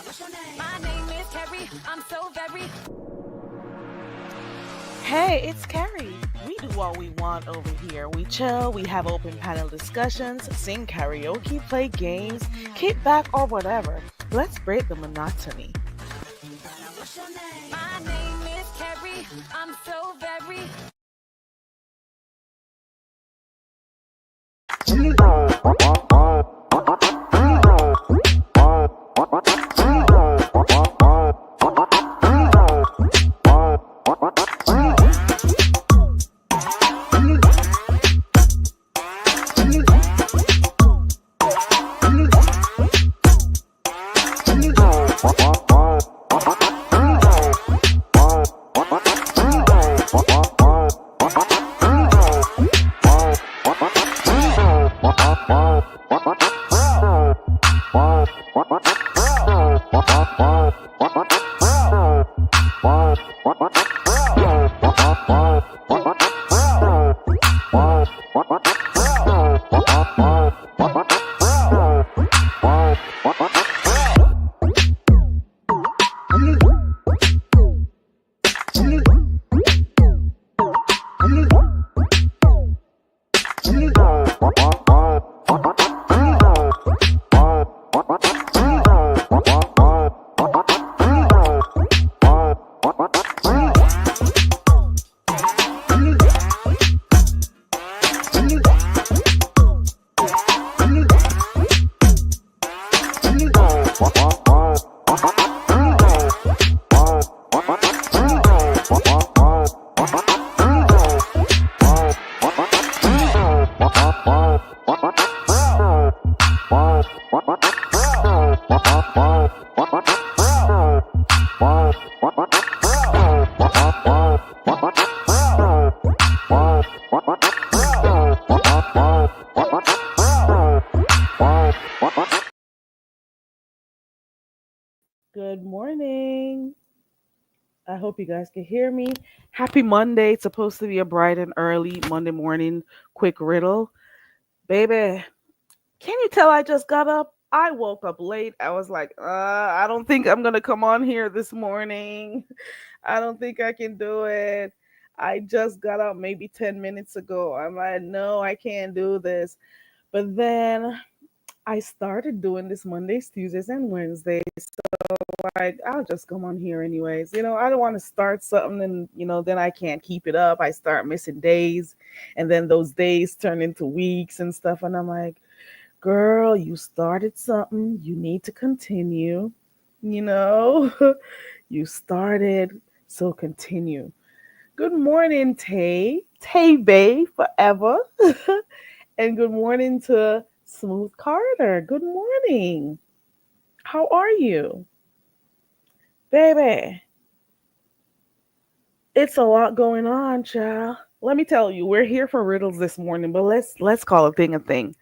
My name is Carrie. I'm so very. Hey, it's Carrie. We do what we want over here. We chill, we have open panel discussions, sing karaoke, play games, kick back, or whatever. Let's break the monotony. My name is Carrie. I'm so very. Good morning. I hope you guys can hear me. Happy Monday. It's supposed to be a bright and early Monday morning quick riddle. Baby, can you tell I just got up? I woke up late. I was like, I don't think I'm going to come on here this morning. I don't think I can do it. I just got up maybe 10 minutes ago. I'm like, no, I can't do this. But then I started doing this Mondays, Tuesdays, and Wednesdays. Like, I'll just come on here anyways. I don't want to start something and, then I can't keep it up. I start missing days. And then those days turn into weeks and stuff. And I'm like, girl, you started something. You need to continue. You know, you started, so continue. Good morning, Tay. Tay Bay forever. And good morning to Smooth Carter. Good morning. How are you? Baby, it's a lot going on, child. Let me tell you, we're here for riddles this morning, but let's call a thing a thing.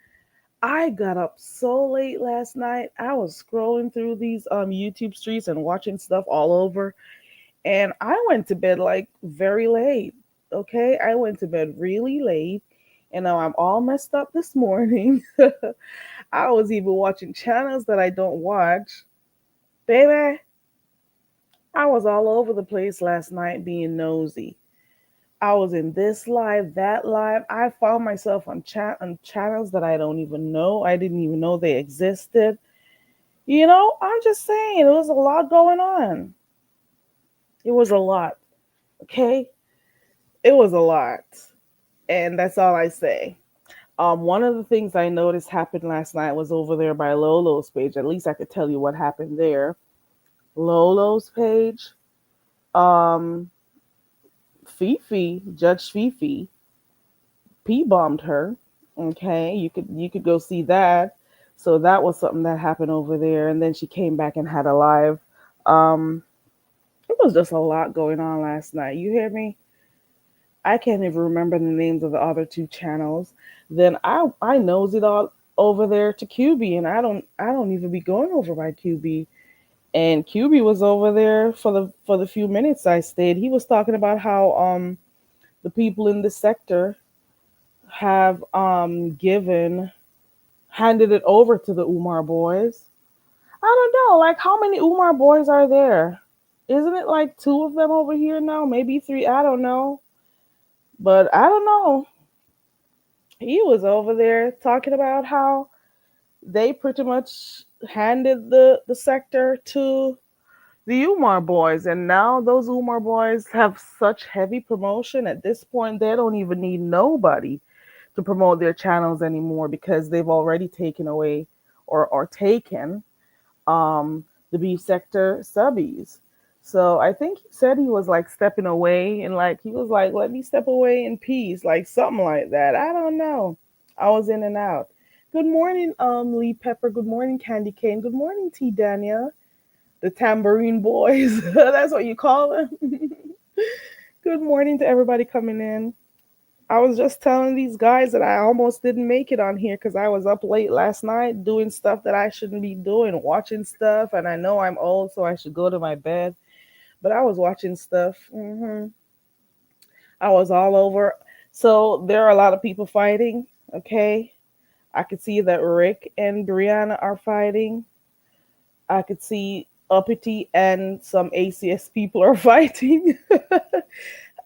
I got up so late last night. I was scrolling through these YouTube streets and watching stuff all over, and I went to bed like very late. Okay, I went to bed really late, and now I'm all messed up this morning. I was even watching channels that I don't watch. Baby, I was all over the place last night being nosy. I was in this live, that live. I found myself on channels that I don't even know. I didn't even know they existed. I'm just saying, it was a lot going on. It was a lot. Okay? It was a lot. And that's all I say. One of the things I noticed happened last night was over there by Lolo's page. At least I could tell you what happened there. Lolo's page. Um, Judge Fifi, P bombed her. Okay, you could go see that. So that was something that happened over there, and then she came back and had a live. Um, it was just a lot going on last night. You hear me? I can't even remember the names of the other two channels. Then I knows it all over there to QB, and I don't even be going over by QB. And QB was over there for the few minutes I stayed. He was talking about how the people in the sector have given handed it over to the Umar boys. I don't know. Like, how many Umar boys are there? Isn't it like two of them over here now? Maybe three. I don't know. But I don't know. He was over there talking about how they pretty much handed the sector to the Umar boys, and now those Umar boys have such heavy promotion. At this point, they don't even need nobody to promote their channels anymore because they've already taken away or taken the beef sector subbies. So I think he said he was like stepping away and like he was like, let me step away in peace, like something like that. I don't know. I was in and out. Good morning, Lee Pepper. Good morning, Candy Cane. Good morning, T Dania. The tambourine boys. That's what you call them. Good morning to everybody coming in. I was just telling these guys that I almost didn't make it on here because I was up late last night doing stuff that I shouldn't be doing, watching stuff. And I know I'm old, so I should go to my bed. But I was watching stuff. I was all over. So there are a lot of people fighting. Okay. I could see that Rick and Brianna are fighting. I could see Uppity and some ACS people are fighting.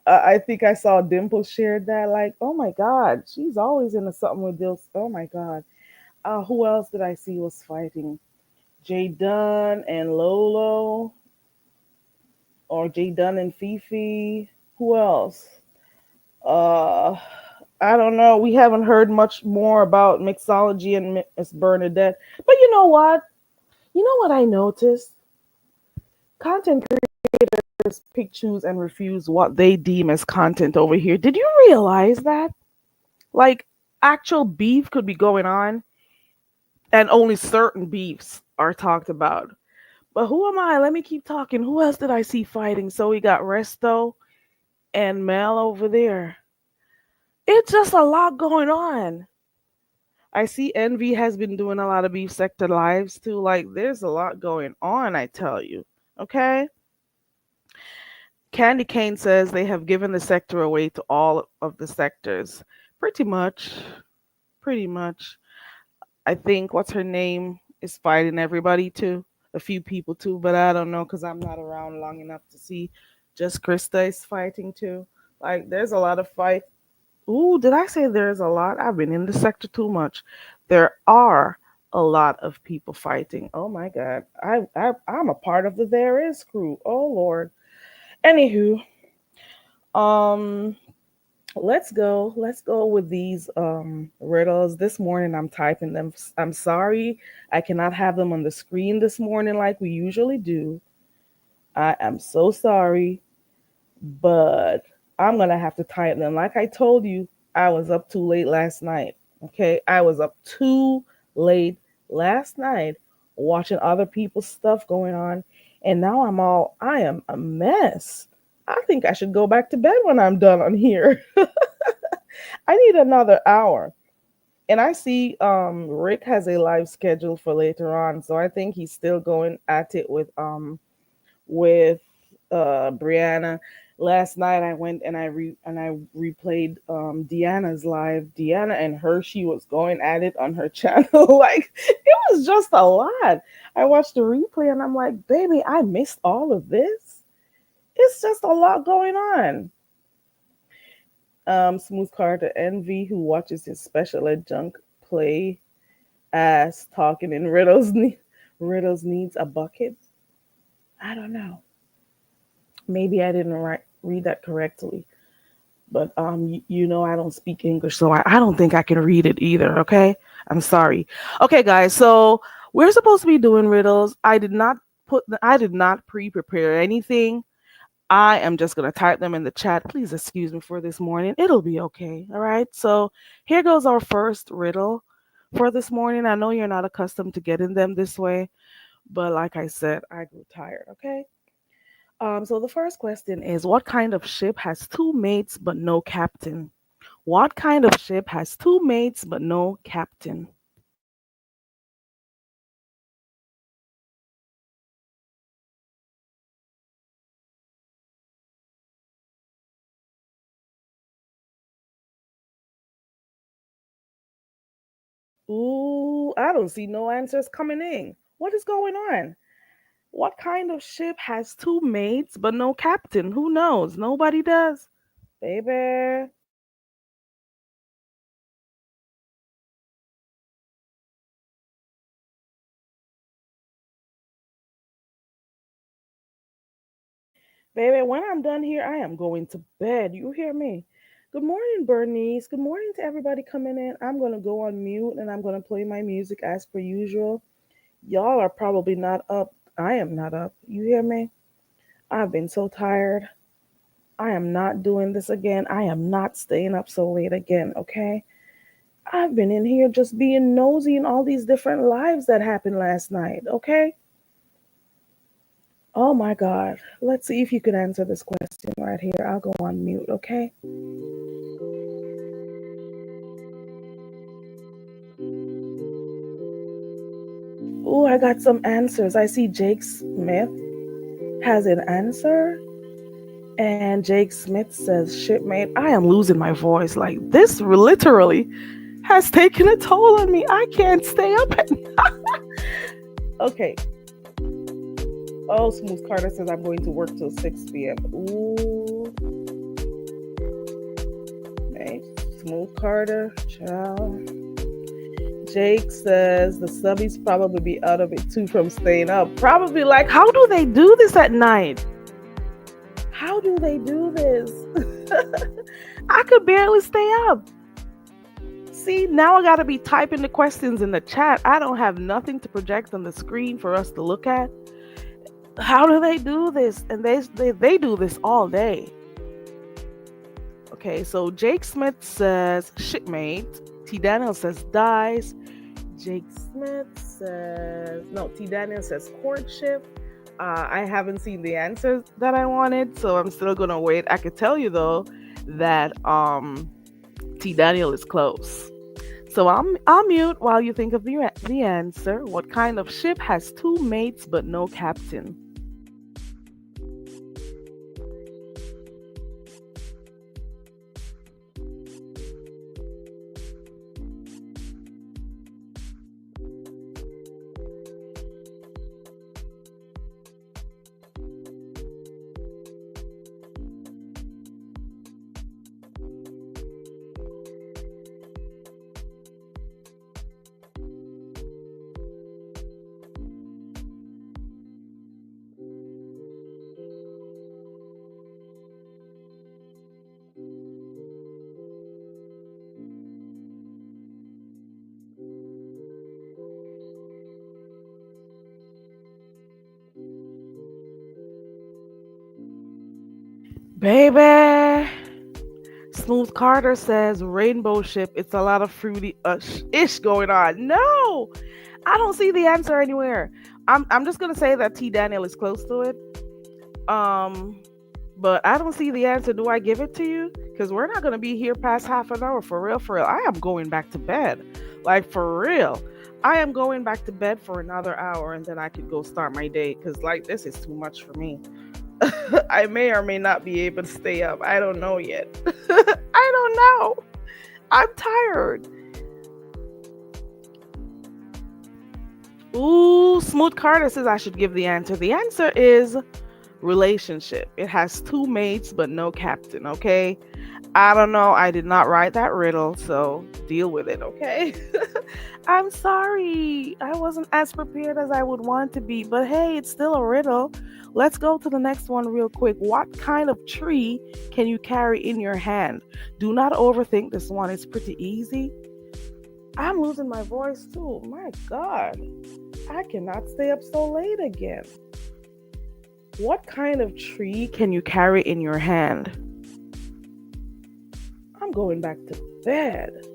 I think I saw Dimple shared that. Like, oh my God, she's always into something with this. Oh my God. Who else did I see was fighting? Jay Dunn and Lolo, or Jay Dunn and Fifi. Who else? Uh, I don't know. We haven't heard much more about mixology and Miss Bernadette. But you know what? You know what I noticed? Content creators pick, choose, and refuse what they deem as content over here. Did you realize that? Like, actual beef could be going on, and only certain beefs are talked about. But who am I? Let me keep talking. Who else did I see fighting? So we got Resto and Mel over there. It's just a lot going on. I see Envy has been doing a lot of beef sector lives too. Like, there's a lot going on, I tell you. Okay? Candy Cane says they have given the sector away to all of the sectors. Pretty much. Pretty much. I think what's her name is fighting everybody too. A few people too, but I don't know because I'm not around long enough to see. Just Krista is fighting too. Like, there's a lot of fight. Ooh, did I say there's a lot? I've been in the sector too much. There are a lot of people fighting. Oh my God, I'm a part of the There Is crew. Oh Lord. Anywho, um, let's go with these riddles. This morning I'm typing them. I'm sorry I cannot have them on the screen this morning like we usually do. I am so sorry, but I'm gonna have to type them. Like I told you, I was up too late last night. Okay, I was up too late last night watching other people's stuff going on, and now I am a mess. I think I should go back to bed when I'm done on here. I need another hour. And I see Rick has a live schedule for later on, so I think he's still going at it with Brianna. Last night I went and I replayed Deanna's live. Deanna and Hershey was going at it on her channel. Like, it was just a lot. I watched the replay and I'm like, baby, I missed all of this. It's just a lot going on. Smooth Carter Envy, who watches his special ed junk play ass talking in Riddles needs a bucket. I don't know. Maybe I didn't read that correctly. But you know I don't speak English, so I don't think I can read it either. Okay, I'm sorry. Okay, guys, so we're supposed to be doing riddles. I did not pre-prepare anything. I am just gonna type them in the chat. Please excuse me for this morning. It'll be okay. All right. So here goes our first riddle for this morning. I know you're not accustomed to getting them this way, but like I said, I grew tired. Okay. So the first question is, what kind of ship has two mates but no captain? What kind of ship has two mates but no captain? Ooh, I don't see no answers coming in. What is going on? What kind of ship has two mates but no captain? Who knows? Nobody does. Baby. Baby, when I'm done here, I am going to bed. You hear me? Good morning, Bernice. Good morning to everybody coming in. I'm going to go on mute and I'm going to play my music as per usual. Y'all are probably not up. I am not up. You hear me? I've been so tired. I am not doing this again. I am not staying up so late again, okay? I've been in here just being nosy in all these different lives that happened last night, okay? Oh my God. Let's see if you can answer this question right here. I'll go on mute, okay? Oh, I got some answers. I see Jake Smith has an answer. And Jake Smith says, shipmate, I am losing my voice. Like, this literally has taken a toll on me. I can't stay up at Okay. Oh, Smooth Carter says I'm going to work till 6 p.m. Ooh. Hey, Smooth Carter, ciao. Jake says the subbies probably be out of it too from staying up. Probably like, how do they do this at night? How do they do this? I could barely stay up. See, now I gotta be typing the questions in the chat. I don't have nothing to project on the screen for us to look at. How do they do this? And they do this all day. Okay, so Jake Smith says shipmate. T Daniel says dies. Jake Smith says no. T Daniel says courtship. I haven't seen the answers that I wanted, so I'm still gonna wait. I could tell you though that T Daniel is close. So I'll mute while you think of the answer. What kind of ship has two mates but no captain? Baby. Smooth Carter says rainbow ship. It's a lot of fruity ish going on. No, I don't see the answer anywhere. I'm just gonna say that T Daniel is close to it. Um, but I don't see the answer. Do I give it to you? Because we're not gonna be here past half an hour for real. For real, I am going back to bed. Like for real, I am going back to bed for another hour, and then I could go start my day. Because like this is too much for me. I may or may not be able to stay up. I don't know yet. I don't know. I'm tired. Ooh, Smooth Carter says I should give the answer. The answer is relationship. It has two mates but no captain, okay? I don't know. I did not write that riddle, so deal with it, okay? I'm sorry. I wasn't as prepared as I would want to be, but hey, it's still a riddle. Let's go to the next one real quick. What kind of tree can you carry in your hand? Do not overthink this one. It's pretty easy. I'm losing my voice too. My God. I cannot stay up so late again. What kind of tree can you carry in your hand? I'm going back to bed.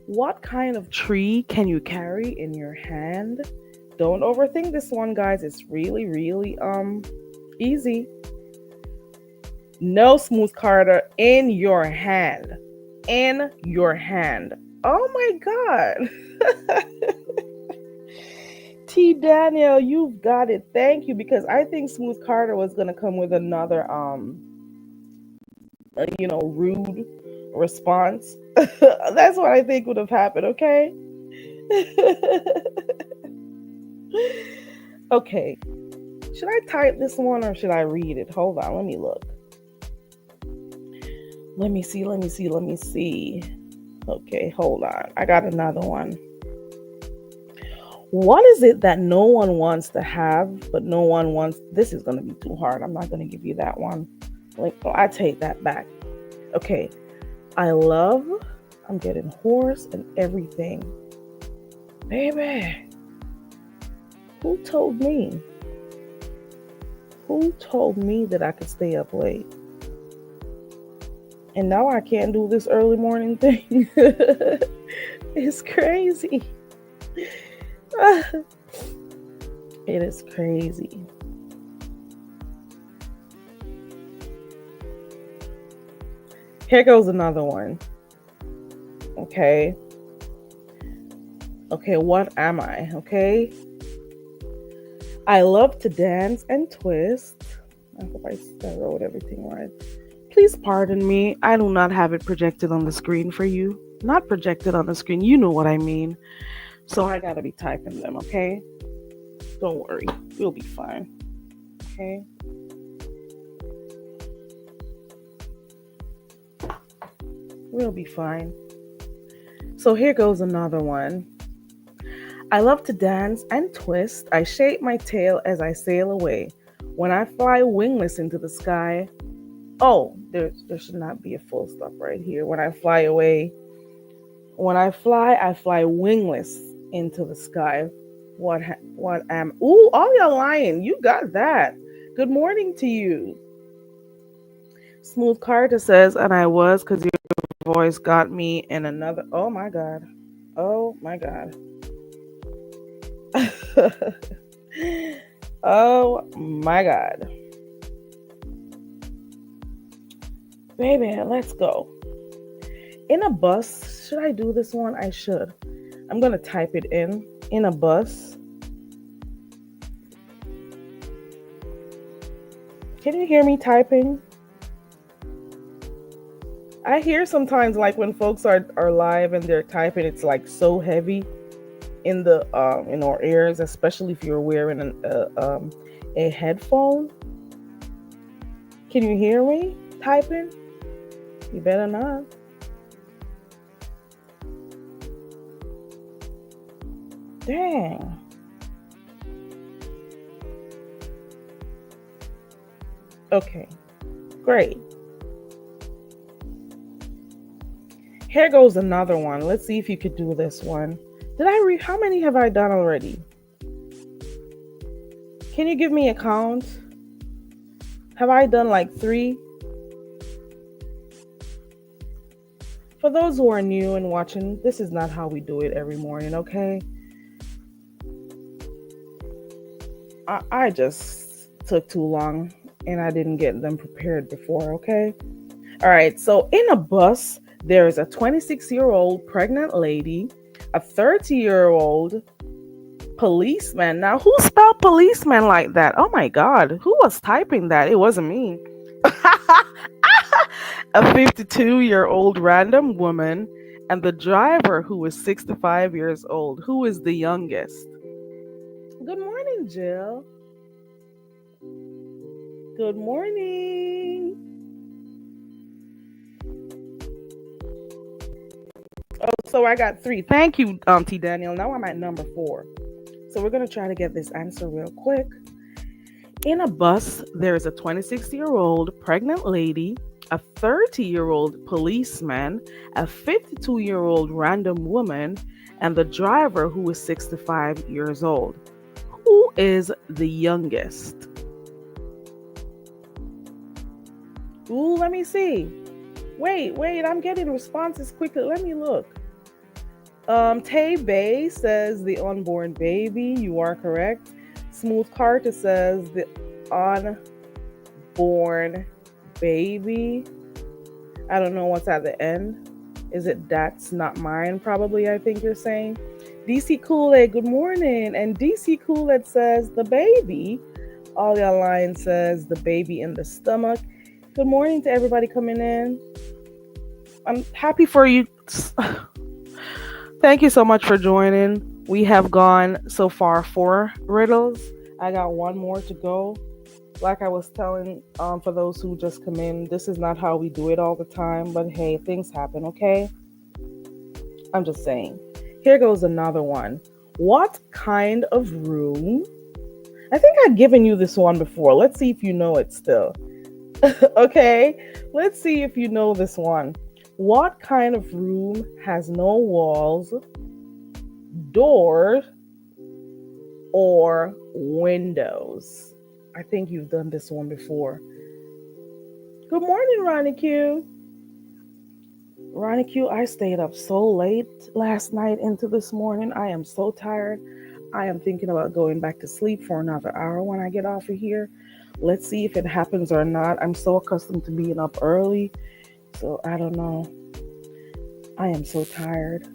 What kind of tree can you carry in your hand? Don't overthink this one, guys. It's really, really easy. No, Smooth Carter, in your hand. In your hand. Oh my God. T Daniel, you've got it. Thank you. Because I think Smooth Carter was gonna come with another rude response. That's what I think would have happened, okay? Okay. Should I type this one or should I read it? Hold on, let me look. Let me see. Okay, hold on. I got another one. What is it that no one wants to have, but no one wants? This is going to be too hard. I'm not going to give you that one. Like, oh, I take that back. Okay. I love, I'm getting hoarse and everything. Baby, who told me? Who told me that I could stay up late? And now I can't do this early morning thing. It's crazy. It is crazy. Here goes another one. Okay. Okay, what am I? Okay. I love to dance and twist. I hope I wrote everything right. Please pardon me. I do not have it projected on the screen for you. Not projected on the screen. You know what I mean. So I gotta be typing them, okay? Don't worry. We'll be fine. Okay? We'll be fine. So here goes another one. I love to dance and twist. I shake my tail as I sail away. When I fly wingless into the sky. Oh, there should not be a full stop right here. When I fly away. When I fly wingless into the sky. What am? Ooh, all your lying. You got that. Good morning to you. Smooth Carter says, and I was because your voice got me in another. Oh my God. Oh my God. Oh my God. Baby, let's go. In a bus, should I do this one? I should. I'm going to type it in. In a bus. Can you hear me typing? I hear sometimes like when folks are live and they're typing, it's like so heavy in the in our ears, especially if you're wearing a headphone. Can you hear me typing? You better not. Dang. Okay, great. Here goes another one. Let's see if you could do this one. Did I read? How many have I done already? Can you give me a count? Have I done like 3? For those who are new and watching, this is not how we do it every morning, okay? I just took too long and I didn't get them prepared before, okay? All right, so in a bus, there is a 26-year-old pregnant lady, a 30-year-old policeman. Now, who spelled policeman like that? Oh my God, who was typing that? It wasn't me. A 52-year-old random woman, and the driver who is 65 years old. Who is the youngest? Good morning, Jill. Good morning. Oh, so I got 3. Thank you, T. Daniel. Now I'm at number 4. So we're going to try to get this answer real quick. In a bus, there is a 26-year-old pregnant lady, a 30-year-old policeman, a 52-year-old random woman, and the driver who is 65 years old. Who is the youngest? Ooh, let me see. Wait, I'm getting responses quickly. Let me look. Tay Bay says the unborn baby. You are correct. Smooth Carter says the unborn baby. I don't know what's at the end. Is it that's not mine? Probably, I think you're saying. DC Kool-Aid, good morning. And DC Kool-Aid says the baby. All your line says the baby in the stomach. Good morning to everybody coming in. I'm happy for you. Thank you so much for joining. We have gone so far 4 riddles. I got one more to go. Like I was telling, for those who just come in, this is not how we do it all the time, but hey, things happen, okay? I'm just saying. Here goes another one. What kind of room? I think I've given you this one before. Let's see if you know it still. Okay? Let's see if you know this one. What kind of room has no walls, doors, or windows? I think you've done this one before. Good morning, Ronnie Q. Ronnie Q, I stayed up so late last night into this morning. I am so tired. I am thinking about going back to sleep for another hour when I get off of here. Let's see if it happens or not. I'm so accustomed to being up early, so I don't know. I am so tired.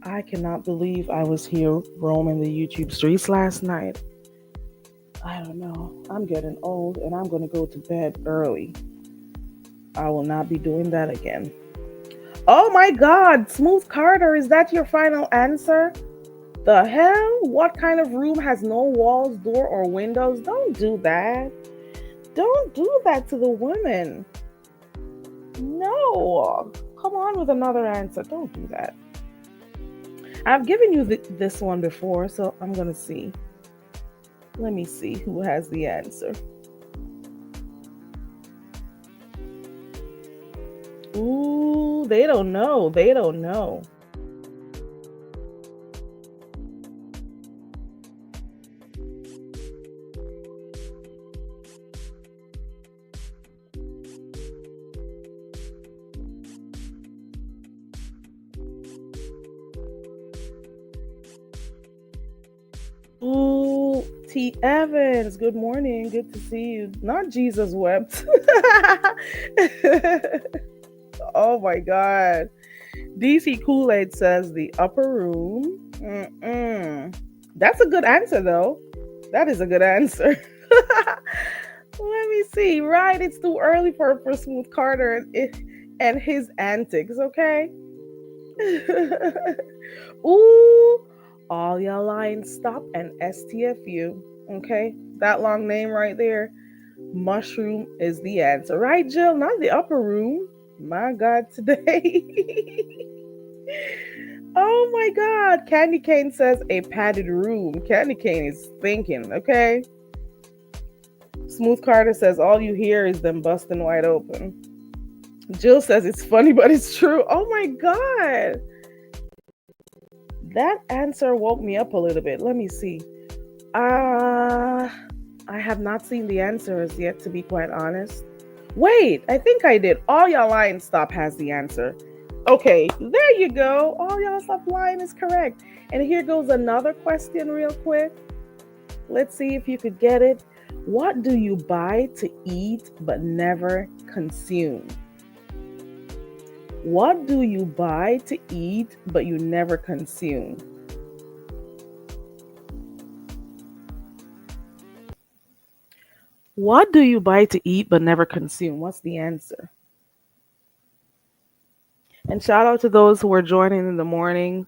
I cannot believe I was here roaming the YouTube streets last night. I don't know. I'm getting old and I'm going to go to bed early. I will not be doing that again. Oh my God, Smooth Carter, is that your final answer? The hell? What kind of room has no walls, door, or windows? Don't do that. Don't do that to the women. No. Come on with another answer. Don't do that. I've given you this one before, so I'm going to see. Let me see who has the answer. Ooh, they don't know. They don't know. Ooh, T. Evans, good morning. Good to see you. Not Jesus wept. Oh my God. DC Kool Aid says the upper room. Mm-mm. That's a good answer, though. That is a good answer. Let me see. Right, it's too early for Smooth Carter and his antics, okay? Ooh, all your lines stop and STFU. Okay, that long name right there. Mushroom is the answer, right, Jill? Not the upper room. My God, today. Oh my God. Candy Cane says a padded room. Candy Cane is thinking, okay? Smooth Carter says all you hear is them busting wide open. Jill says it's funny, but it's true. Oh my God. That answer woke me up a little bit. Let me see. Uh, I have not seen the answers yet, to be quite honest. Wait, I think I did. All y'all lying stop has the answer. Okay, there you go. All y'all stop lying is correct. And here goes another question, real quick. Let's see if you could get it. What do you buy to eat but never consume? What do you buy to eat but you never consume? What do you buy to eat but never consume? What's the answer? And shout out to those who are joining in the morning.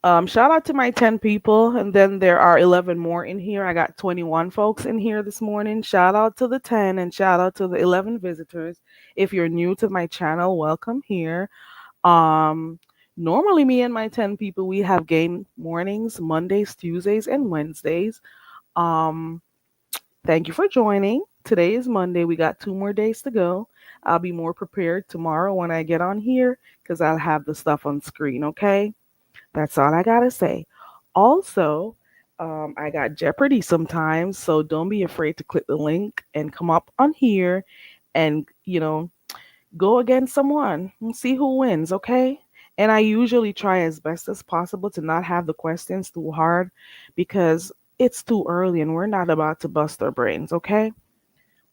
Shout out to my 10 people, and then there are 11 more in here. I got 21 folks in here this morning. Shout out to the 10 and shout out to the 11 visitors. If you're new to my channel, welcome here. Um, Normally, me and my 10 people, we have game mornings, Mondays, Tuesdays, and Wednesdays. Um, Thank you for joining. Today is Monday. We got 2 more days to go. I'll be more prepared tomorrow when I get on here because I'll have the stuff on screen, okay? That's all I gotta say. Also, I got Jeopardy sometimes, so don't be afraid to click the link and come up on here and, go against someone and see who wins, okay? And I usually try as best as possible to not have the questions too hard because it's too early and we're not about to bust our brains, okay?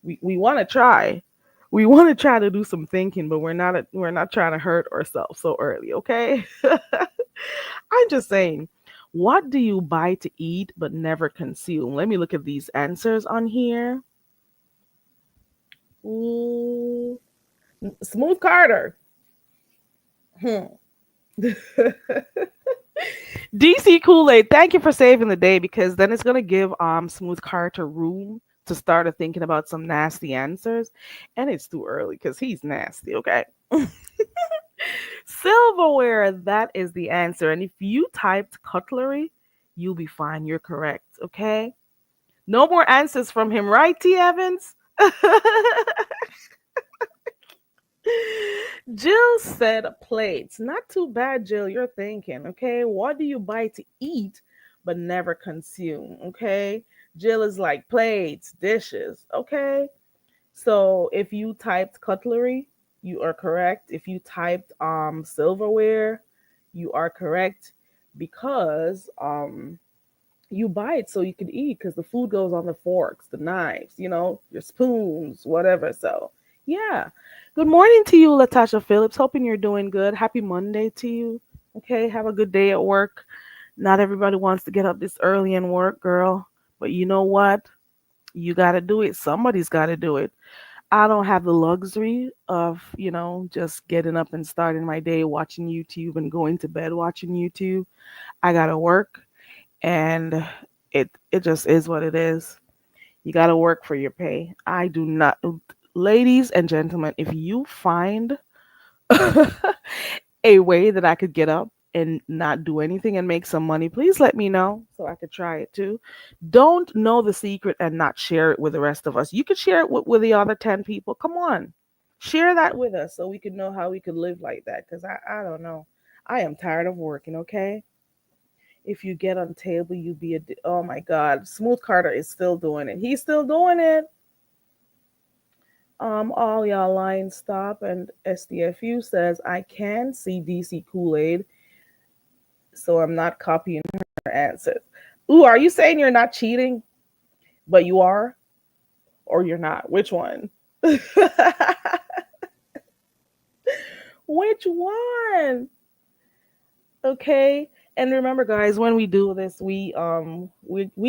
We want to try. We want to try to do some thinking, but we're not trying to hurt ourselves so early, okay? I'm just saying, what do you buy to eat but never consume? Let me look at these answers on here. Ooh, Smooth Carter. Hmm. DC Kool-Aid, thank you for saving the day because then it's gonna give Smooth Carter room to start thinking about some nasty answers. And it's too early because he's nasty, okay? Silverware, that is the answer. And if you typed cutlery, you'll be fine. You're correct, okay? No more answers from him, right, T. Evans? Jill said plates. Not too bad, Jill. You're thinking, okay? What do you buy to eat but never consume? Okay? Jill is like plates, dishes, okay? So if you typed cutlery, you are correct. If you typed silverware, you are correct because you buy it so you can eat because the food goes on the forks, the knives, your spoons, whatever. So, yeah. Good morning to you, Latasha Phillips. Hoping you're doing good. Happy Monday to you. Okay. Have a good day at work. Not everybody wants to get up this early and work, girl. But you know what? You got to do it. Somebody's got to do it. I don't have the luxury of, just getting up and starting my day watching YouTube and going to bed watching YouTube. I got to work and it just is what it is. You got to work for your pay. I do not, ladies and gentlemen, if you find a way that I could get up and not do anything and make some money, please let me know so I could try it too. Don't know the secret and not share it with the rest of us. You could share it with the other 10 people. Come on. Share that with us so we can know how we could live like that because I don't know. I am tired of working, okay? If you get on table, you be oh my God. Smooth Carter is still doing it. He's still doing it. All y'all lines stop and SDFU says I can see DC Kool-Aid, so I'm not copying her answers. Ooh, are you saying you're not cheating, but you are, or you're not? Which one? Which one? Okay. And remember, guys, when we do this, we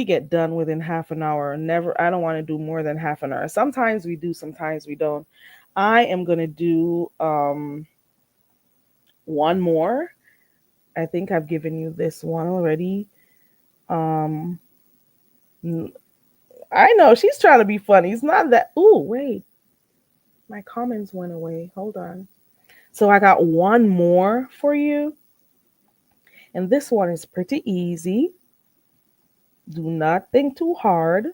get done within half an hour. Never, I don't want to do more than half an hour. Sometimes we do, sometimes we don't. I am gonna do one more. I think I've given you this one already. Um, I know she's trying to be funny. It's not that. Ooh, wait, my comments went away. Hold on. So I got one more for you, and this one is pretty easy. Do not think too hard.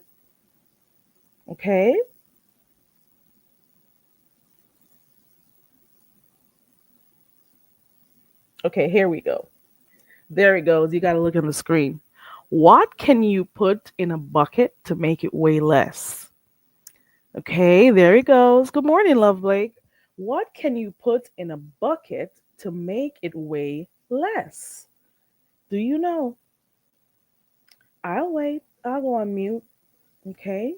Okay. Okay, here we go. There it goes. You got to look on the screen. What can you put in a bucket to make it weigh less? Okay, there it goes. Good morning, Love Blake. What can you put in a bucket to make it weigh less? Do you know? I'll wait. I'll go on mute. Okay.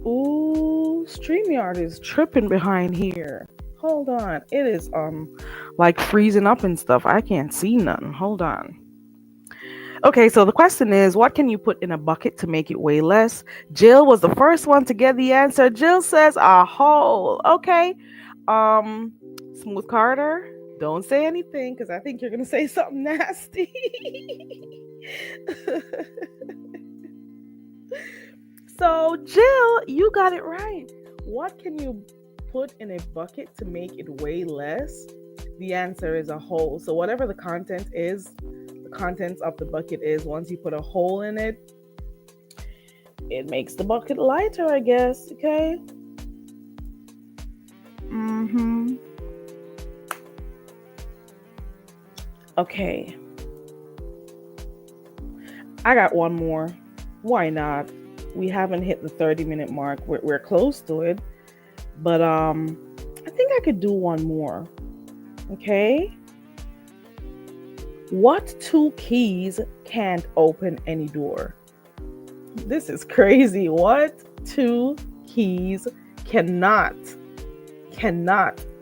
Ooh, StreamYard is tripping behind here. Hold on. It is like freezing up and stuff. I can't see nothing. Hold on. Okay, so the question is, what can you put in a bucket to make it weigh less? Jill was the first one to get the answer. Jill says a hole. Okay. Um, Smooth Carter, don't say anything because I think you're gonna say something nasty. So, Jill, you got it right. What can you put in a bucket to make it weigh less? The answer is a hole. So, whatever the content is, the contents of the bucket is, once you put a hole in it, it makes the bucket lighter, I guess. Okay. Mm-hmm. Okay. I got one more. Why not? We haven't hit the 30-minute mark. We're close to it. But I think I could do one more. Okay? What two keys can't open any door? This is crazy. What two keys cannot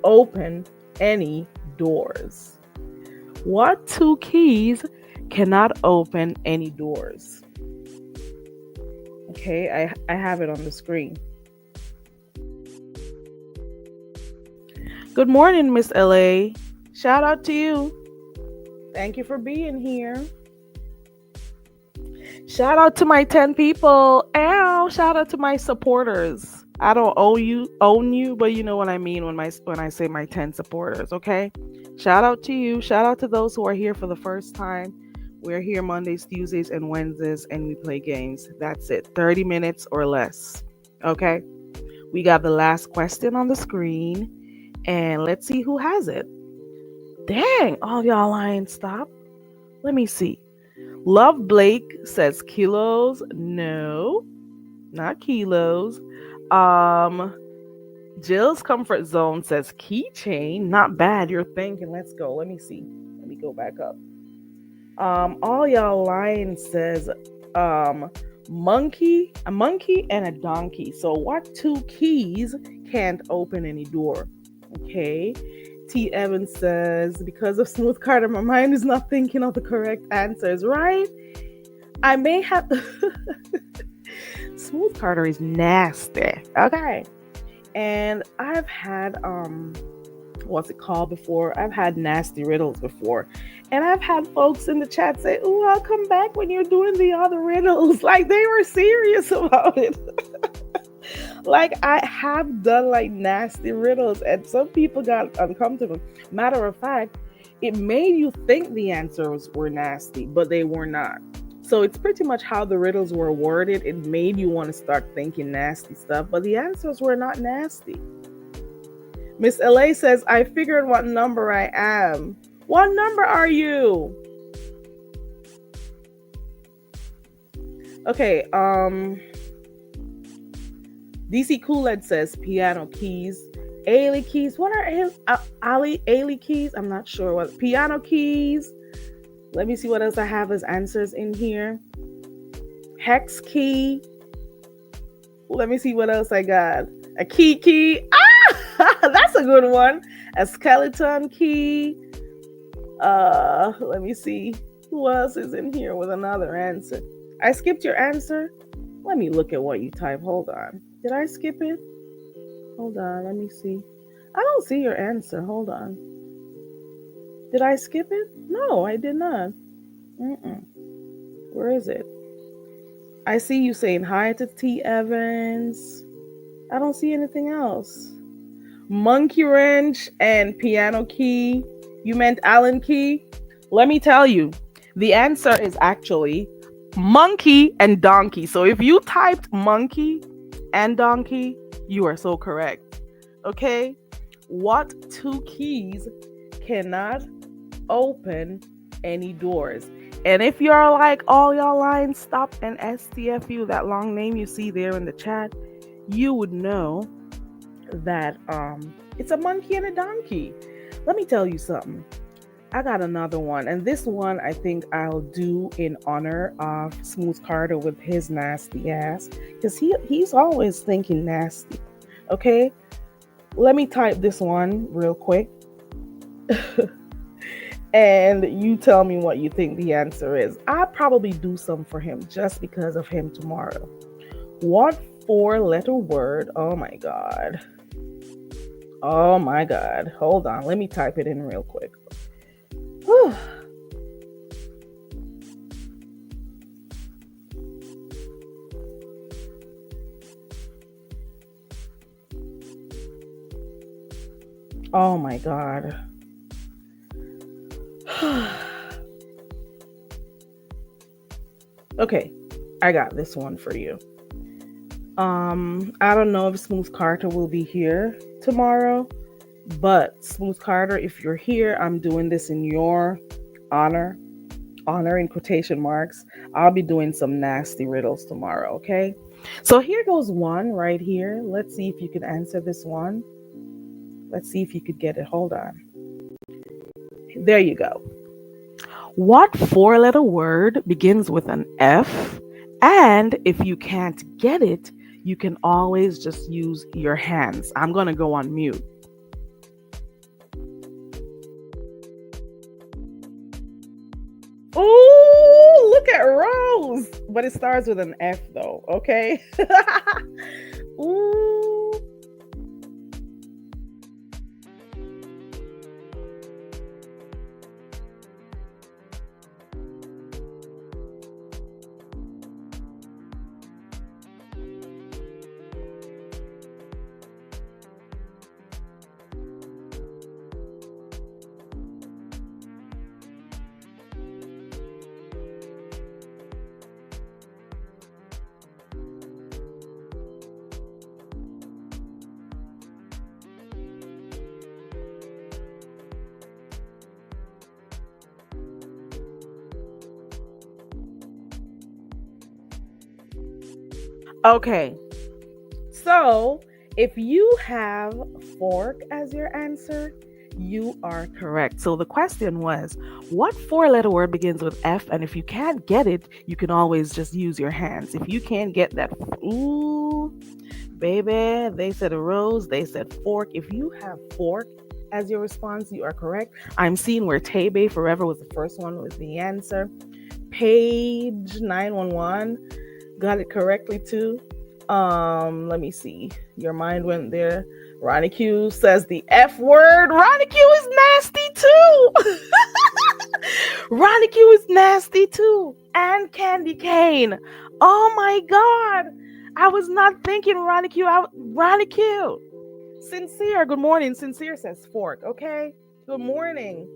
open any doors? What two keys cannot open any doors? Okay, I have it on the screen. Good morning, Miss LA. Shout out to you. Thank you for being here. Shout out to my 10 people. Ow, shout out to my supporters. I don't own you, but you know what I mean when I say my 10 supporters, okay? Shout out to you. Shout out to those who are here for the first time. We're here Mondays, Tuesdays, and Wednesdays, and we play games. That's it. 30 minutes or less. Okay? We got the last question on the screen, and let's see who has it. Dang, all y'all lying. Stop. Let me see. Love Blake says kilos. No, not kilos. Jill's Comfort Zone says keychain. Not bad. You're thinking. Let's go. Let me see. Let me go back up. All y'all lying says a monkey and a donkey. So what two keys can't open any door? Okay. T. Evans says, because of Smooth Carter, my mind is not thinking of the correct answers, right? I may have... Smooth Carter is nasty. Okay. And I've had, what's it called before? I've had nasty riddles before. And I've had folks in the chat say, oh, I'll come back when you're doing the other riddles. Like, they were serious about it. Like, I have done like nasty riddles and some people got uncomfortable. Matter of fact, it made you think the answers were nasty, but they were not. So it's pretty much how the riddles were worded. It made you want to start thinking nasty stuff, but the answers were not nasty. Miss LA says, I figured what number I am. What number are you? Okay, DC Cooled says piano keys. Ailey keys. What are Ailey keys? I'm not sure what. Piano keys. Let me see what else I have as answers in here. Hex key. Let me see what else I got. A key. Ah! That's a good one. A skeleton key. Let me see. Who else is in here with another answer? I skipped your answer. Let me look at what you type. Hold on. Did I skip it? Hold on. Let me see. I don't see your answer. Hold on. Did I skip it? No, I did not. Where is it? I see you saying hi to T. Evans. I don't see anything else. Monkey wrench and piano key. You meant Allen key? Let me tell you. The answer is actually monkey and donkey. So if you typed monkey and donkey, you are so correct. Okay? What two keys cannot open any doors? And if you're like, all y'all lines stop and STFU, that long name you see there in the chat, you would know that it's a monkey and a donkey. Let me tell you something. I got another one, and this one I think I'll do in honor of Smooth Carter with his nasty ass, because he's always thinking nasty. Okay, let me type this one real quick, and you tell me what you think the answer is. I'll probably do some for him just because of him tomorrow. What four-letter word? Oh my god. Hold on, let me type it in real quick. Whew. Oh my god. Okay, I got this one for you. I don't know if Smooth Carter will be here tomorrow, but Smooth Carter, if you're here, I'm doing this in your honor in quotation marks. I'll be doing some nasty riddles tomorrow, okay? So here goes one right here. Let's see if you can answer this one. Let's see if you could get it. Hold on. There you go. What four-letter word begins with an F? And if you can't get it, you can always just use your hands. I'm going to go on mute. Ooh, look at Rose. But it starts with an F though, okay? Ooh. Okay, so if you have fork as your answer, you are correct. So the question was, what four-letter word begins with F? And if you can't get it, you can always just use your hands. If you can't get that, ooh, baby, they said a rose, they said fork. If you have fork as your response, you are correct. I'm seeing where Tebe Forever was the first one, was the answer. Page 911 got it correctly too. Let me see. Your mind went there. Ronnie Q says the F word. Ronnie Q is nasty too. Ronnie Q is nasty too. And Candy Cane. Oh my god. I was not thinking Ronnie Q. Ronnie Q. Sincere. Good morning. Sincere says fork. Okay. Good morning.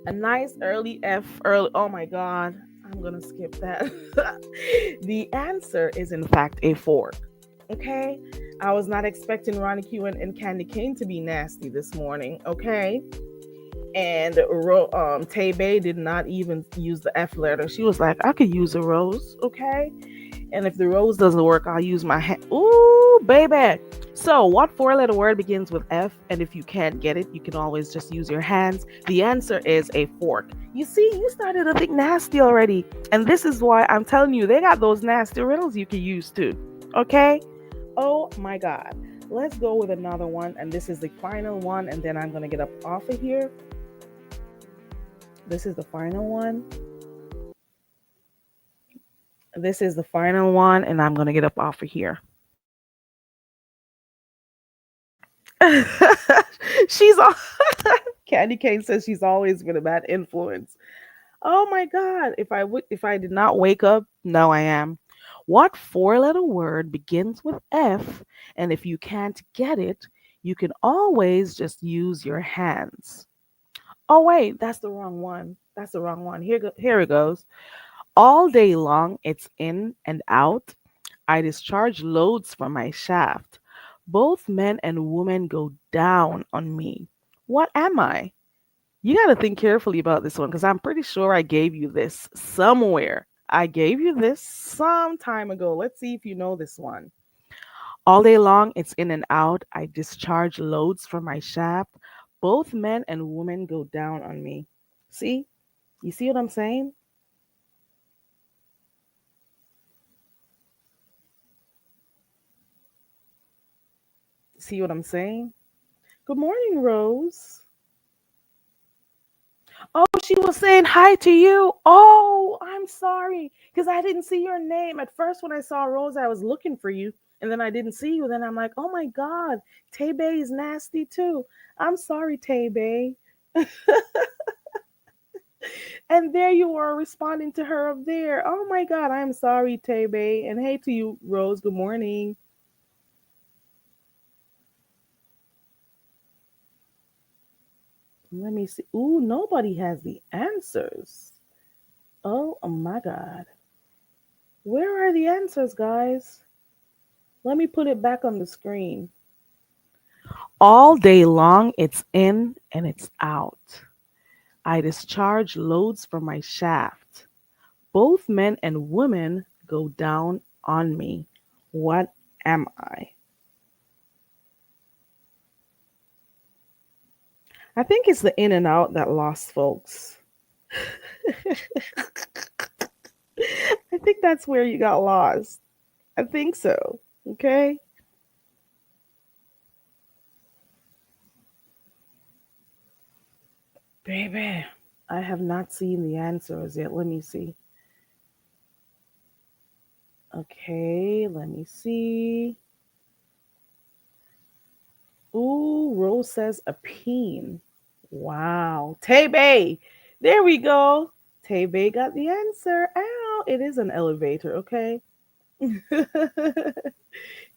A nice early F early. Oh my god. I'm gonna skip that. The answer is in fact a fork. Okay. I was not expecting Ronnie Q and Candy Cane to be nasty this morning. Okay. And Tay Bay did not even use the F letter. She was like, I could use a rose. Okay. And if the rose doesn't work, I'll use my hand. Ooh, baby. So, what four-letter word begins with F? And if you can't get it, you can always just use your hands. The answer is a fork. You see, you started to think nasty already. And this is why I'm telling you, they got those nasty riddles you can use too. Okay? Oh my God. Let's go with another one. And this is the final one. And then I'm going to get up off of here. This is the final one. This is the final one. And I'm going to get up off of here. She's all Candy Cane says she's always been a bad influence. Oh my god, if I did not wake up, now I am. What four-letter word begins with F and if you can't get it, you can always just use your hands. Oh wait, that's the wrong one. That's the wrong one. Here it goes. All day long it's in and out. I discharge loads from my shaft. Both men and women go down on me. What am I? You got to think carefully about this one because I'm pretty sure I gave you this somewhere. I gave you this some time ago. Let's see if you know this one. All day long, it's in and out. I discharge loads from my shaft. Both men and women go down on me. See? You see what I'm saying? See what I'm saying? Good morning, Rose. Oh, she was saying hi to you. Oh, I'm sorry because I didn't see your name. At first, when I saw Rose, I was looking for you and then I didn't see you. Then I'm like, oh my God, Tay Bay is nasty too. I'm sorry, Tay Bay. And there you are responding to her up there. Oh my God, I'm sorry, Tay Bay. And hey to you, Rose. Good morning. Let me see. Ooh, nobody has the answers. Oh my God. Where are the answers, guys? Let me put it back on the screen. All day long, it's in and it's out. I discharge loads from my shaft. Both men and women go down on me. What am I? I think it's the in and out that lost folks. I think that's where you got lost. I think so. Okay. Baby, I have not seen the answers yet. Let me see. Okay, let me see. Ooh, Rose says a peen. Wow. Tebe. There we go. Tebe got the answer. Ow. It is an elevator, okay?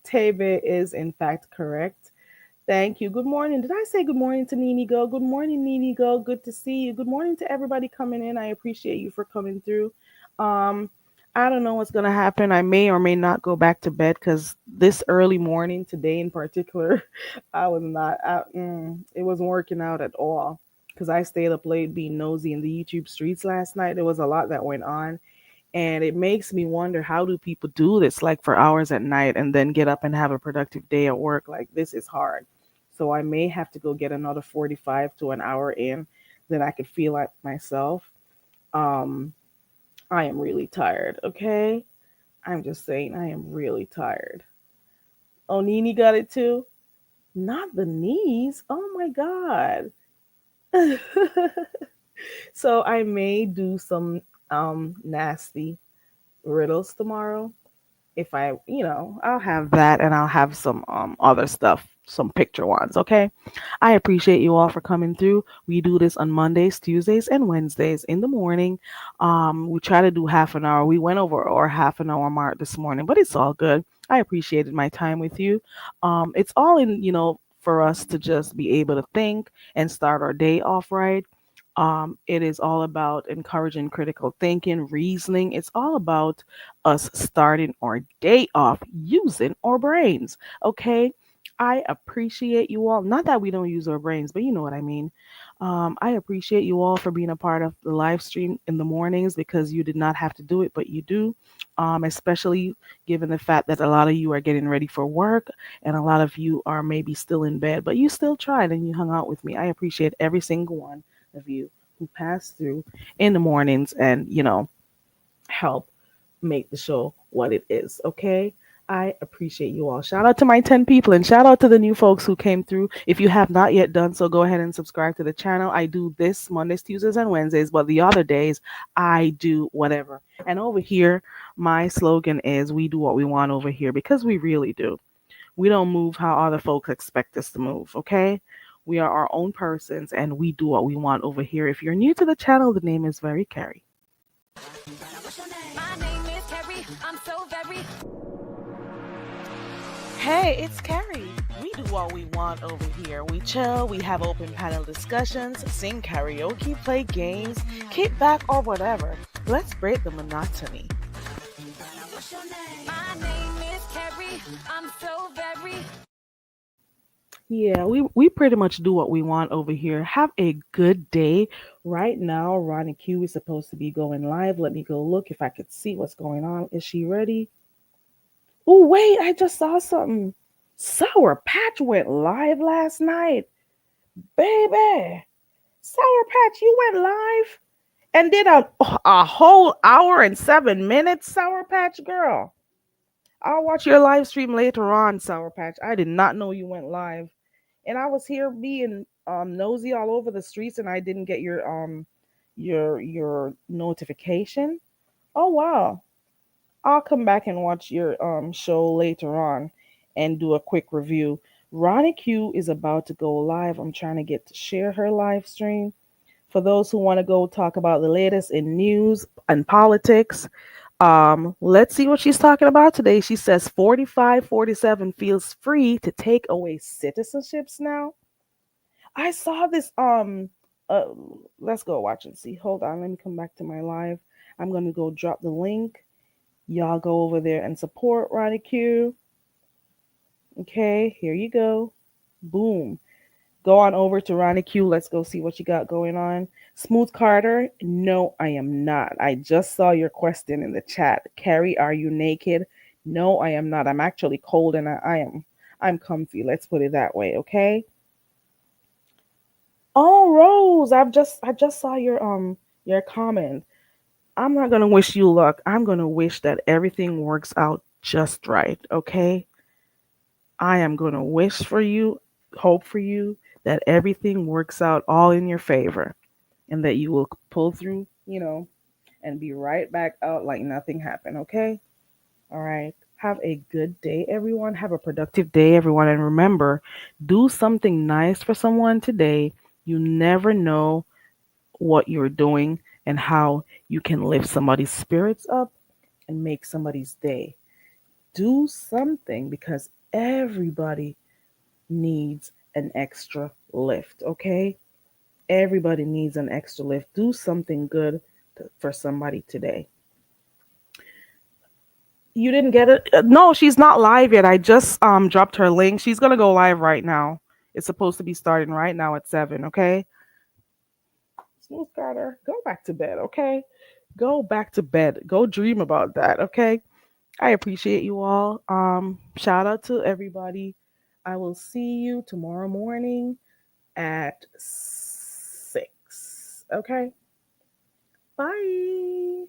Tebe is in fact correct. Thank you. Good morning. Did I say good morning to Nini Go? Good morning, Nini Go. Good to see you. Good morning to everybody coming in. I appreciate you for coming through. Um, I don't know what's gonna happen. I may or may not go back to bed because this early morning, today in particular, I was not. It wasn't working out at all because I stayed up late being nosy in the YouTube streets last night. There was a lot that went on, and it makes me wonder, how do people do this like for hours at night and then get up and have a productive day at work? Like, this is hard. So I may have to go get another 45 to an hour in, then I could feel like myself. um I am really tired, okay? I'm just saying, I am really tired. Oh, Nini got it too. Not the knees, oh my god. So I may do some nasty riddles tomorrow. If I, I'll have that, and I'll have some other stuff, some picture ones, okay? I appreciate you all for coming through. We do this on Mondays, Tuesdays, and Wednesdays in the morning. We try to do half an hour. We went over our half an hour mark this morning, but it's all good. I appreciated my time with you. It's all in, for us to just be able to think and start our day off right. It is all about encouraging critical thinking, reasoning. It's all about us starting our day off using our brains. Okay. I appreciate you all. Not that we don't use our brains, but you know what I mean. I appreciate you all for being a part of the live stream in the mornings, because you did not have to do it, but you do. Especially given the fact that a lot of you are getting ready for work and a lot of you are maybe still in bed, but you still tried and you hung out with me. I appreciate every single one of you who pass through in the mornings and, help make the show what it is. Okay. I appreciate you all. Shout out to my 10 people and shout out to the new folks who came through. If you have not yet done so, go ahead and subscribe to the channel. I do this Mondays, Tuesdays, and Wednesdays, but the other days I do whatever. And over here, my slogan is, we do what we want over here, because we really do. We don't move how other folks expect us to move, okay? We are our own persons and we do what we want over here. If you're new to the channel, the name is Very Carrie. My name is Carrie. I'm so very. Hey, it's Carrie. We do what we want over here. We chill, we have open panel discussions, sing karaoke, play games, kick back, or whatever. Let's break the monotony. My name is Carrie. I'm so very. Yeah, we pretty much do what we want over here. Have a good day. Right now, Ronnie Q is supposed to be going live. Let me go look if I could see what's going on. Is she ready? Oh, wait, I just saw something. Sour Patch went live last night. Baby, Sour Patch, you went live and did a whole hour and 7 minutes, Sour Patch girl. I'll watch your live stream later on, Sour Patch. I did not know you went live. And I was here being nosy all over the streets and I didn't get your notification. Oh wow. I'll come back and watch your show later on and do a quick review. Ronnie Q is about to go live. I'm trying to get to share her live stream. For those who want to go talk about the latest in news and politics, let's see what she's talking about today. She says 4547 feels free to take away citizenships now. I saw this uh let's go watch and see. Hold on, let me come back to my live. I'm gonna go drop the link. Y'all go over there and support Ronnie Q. Okay, here you go. Boom. Go on over to Ronnie Q. Let's go see what you got going on. Smooth Carter, no, I am not. I just saw your question in the chat. Carrie, are you naked? No, I am not. I'm actually cold and I'm comfy. Let's put it that way, okay? Oh, Rose, I just saw your comment. I'm not going to wish you luck. I'm going to wish that everything works out just right, okay? I am going to wish for you, hope for you that everything works out all in your favor and that you will pull through, and be right back out like nothing happened, okay? All right. Have a good day, everyone. Have a productive day, everyone. And remember, do something nice for someone today. You never know what you're doing and how you can lift somebody's spirits up and make somebody's day. Do something because everybody needs an extra lift, okay? Everybody needs an extra lift. Do something good for somebody today. You didn't get it? No, she's not live yet. I just dropped her link. She's gonna go live right now. It's supposed to be starting right now at 7, okay? Smooth Carter, go back to bed, okay? Go back to bed. Go dream about that, okay? I appreciate you all. Shout out to everybody. I will see you tomorrow morning at 6. Okay? Bye.